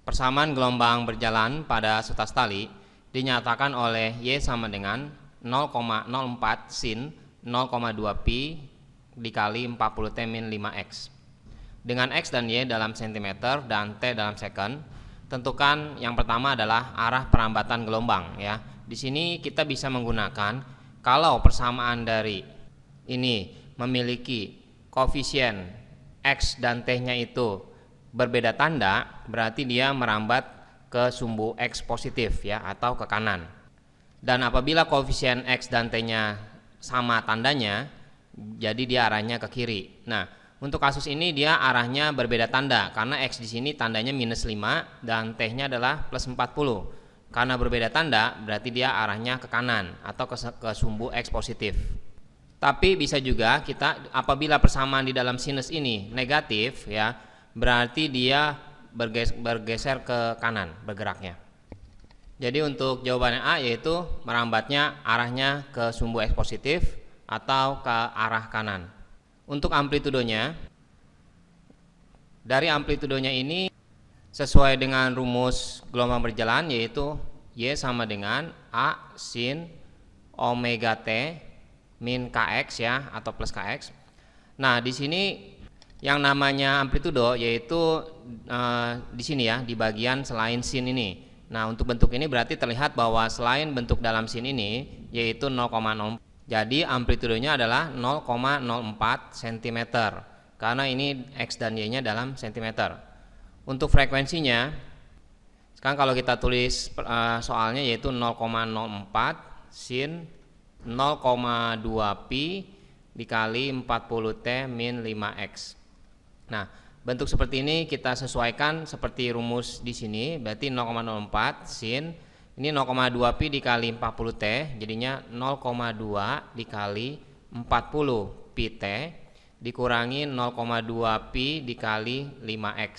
Persamaan gelombang berjalan pada sutas tali dinyatakan oleh Y sama dengan 0,04 sin 0,2 pi dikali 40 T min 5X. Dengan X dan Y dalam cm dan T dalam second, tentukan yang pertama adalah arah perambatan gelombang ya. Di sini kita bisa menggunakan kalau persamaan dari ini memiliki koefisien X dan T-nya itu berbeda tanda, berarti dia merambat ke sumbu X positif ya, atau ke kanan. Dan apabila koefisien X dan T-nya sama tandanya, jadi dia arahnya ke kiri. Nah, untuk kasus ini dia arahnya berbeda tanda karena X di sini tandanya minus 5 dan T-nya adalah plus 40. Karena berbeda tanda berarti dia arahnya ke kanan atau ke sumbu X positif. Tapi bisa juga kita apabila persamaan di dalam sinus ini negatif ya, berarti dia bergeser ke kanan bergeraknya. Jadi untuk jawabannya A yaitu merambatnya arahnya ke sumbu X positif atau ke arah kanan. Untuk amplitudonya, dari amplitudonya ini sesuai dengan rumus gelombang berjalan yaitu Y sama dengan A sin omega T min Kx ya, atau plus Kx. Nah, di sini yang namanya amplitudo yaitu di sini ya, di bagian selain sin ini. Nah, untuk bentuk ini berarti terlihat bahwa selain bentuk dalam sin ini yaitu 0,0. Jadi amplitudonya adalah 0,04 cm karena ini X dan Y-nya dalam cm. Untuk frekuensinya, sekarang kalau kita tulis soalnya yaitu 0,04 sin 0,2 pi dikali 40 T min 5X. Nah, bentuk seperti ini kita sesuaikan seperti rumus di sini, berarti 0,04 sin ini 0,2 pi dikali 40 T, jadinya 0,2 dikali 40 pi T dikurangi 0,2 pi dikali 5X.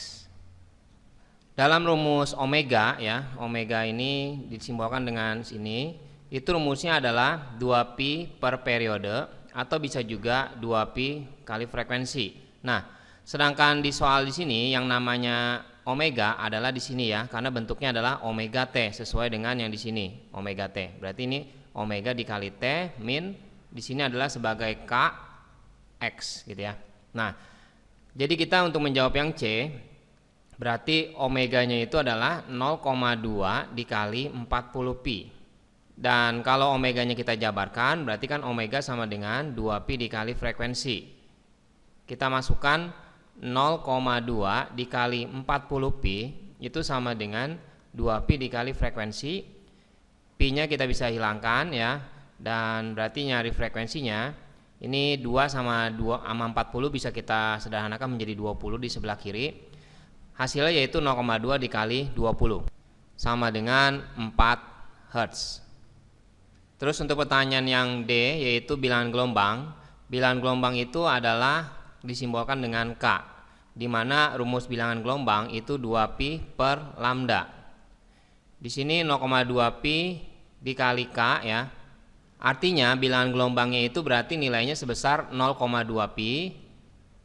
Dalam rumus omega ya, omega ini disimbolkan dengan sini, itu rumusnya adalah 2 pi per periode atau bisa juga 2 pi kali frekuensi. Nah, sedangkan di soal di sini yang namanya omega adalah di sini ya, karena bentuknya adalah omega T sesuai dengan yang di sini, omega T. Berarti ini omega dikali T min di sini adalah sebagai K X gitu ya. Nah, jadi kita untuk menjawab yang C, berarti omeganya itu adalah 0,2 dikali 40 pi. Dan kalau omeganya kita jabarkan, berarti kan omega sama dengan 2 pi dikali frekuensi. Kita masukkan 0,2 dikali 40 pi itu sama dengan 2 pi dikali frekuensi. Pi-nya kita bisa hilangkan ya, dan berarti nyari frekuensinya ini 2 sama 40 bisa kita sederhanakan menjadi 20 di sebelah kiri. Hasilnya yaitu 0,2 dikali 20 sama dengan 4 Hz. Terus untuk pertanyaan yang D yaitu bilangan gelombang. Bilangan gelombang itu adalah disimbolkan dengan K, di mana rumus bilangan gelombang itu 2 pi per lambda. Di sini 0,2 pi dikali K ya. Artinya bilangan gelombangnya itu berarti nilainya sebesar 0,2 pi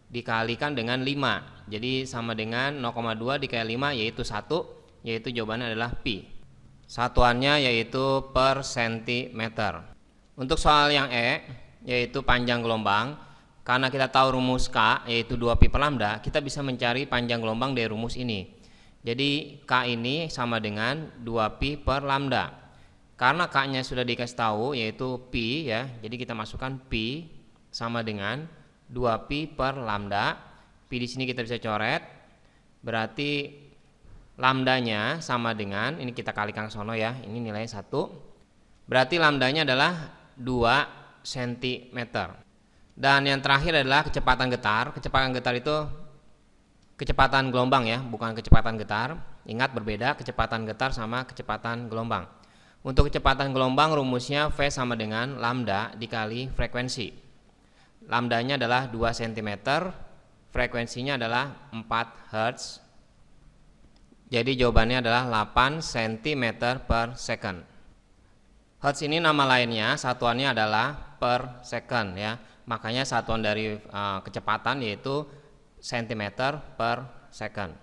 dikalikan dengan 5. Jadi sama dengan 0,2 dikali 5 yaitu 1, yaitu jawabannya adalah pi. Satuannya yaitu per sentimeter. Untuk soal yang E yaitu panjang gelombang, karena kita tahu rumus K yaitu 2 pi per lambda, kita bisa mencari panjang gelombang dari rumus ini. Jadi K ini sama dengan 2 pi per lambda. Karena K-nya sudah dikasih tahu yaitu pi ya, jadi kita masukkan pi sama dengan 2 pi per lambda. Pi di sini kita bisa coret. Berarti lambdanya sama dengan, ini kita kalikan ke sono ya, ini nilainya 1. Berarti lambdanya adalah 2 cm. Dan yang terakhir adalah kecepatan getar. Kecepatan getar itu kecepatan gelombang ya, bukan kecepatan getar. Ingat berbeda kecepatan getar sama kecepatan gelombang. Untuk kecepatan gelombang rumusnya V sama dengan lambda dikali frekuensi. Lambdanya adalah 2 cm, frekuensinya adalah 4 Hz. Jadi jawabannya adalah 8 cm per second. Hertz ini nama lainnya, satuannya adalah per second ya. Makanya satuan dari kecepatan yaitu cm per second.